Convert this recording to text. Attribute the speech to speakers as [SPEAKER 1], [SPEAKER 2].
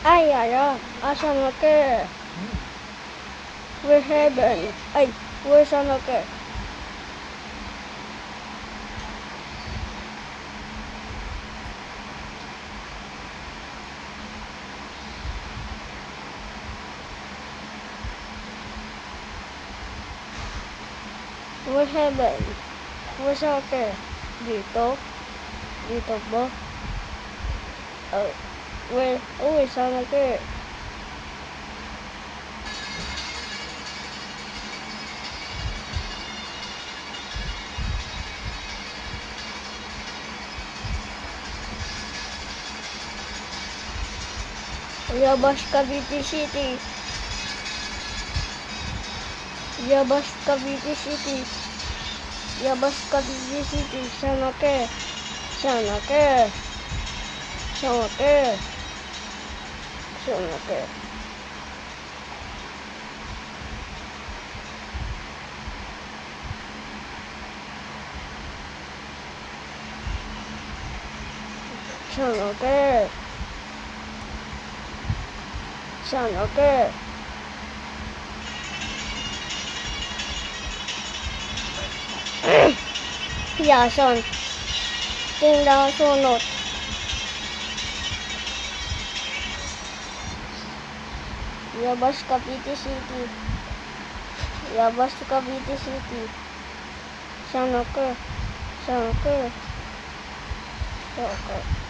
[SPEAKER 1] Ay, asan na ke? Where heaven? Ay, where sana ke? Where heaven? Where sana ke? Dito? Dito ba? Where sana ke? Yabas Cavite City. Yabas Cavite City. Yabas Cavite City. Sana ke? Sana ke? Sana ke? Sana ke? Sana ke? Sana ke? Yason. Tingnan sunod. Yabas Cavite City. Yabas Cavite City. Sana ke? Sana ke? Sana ke?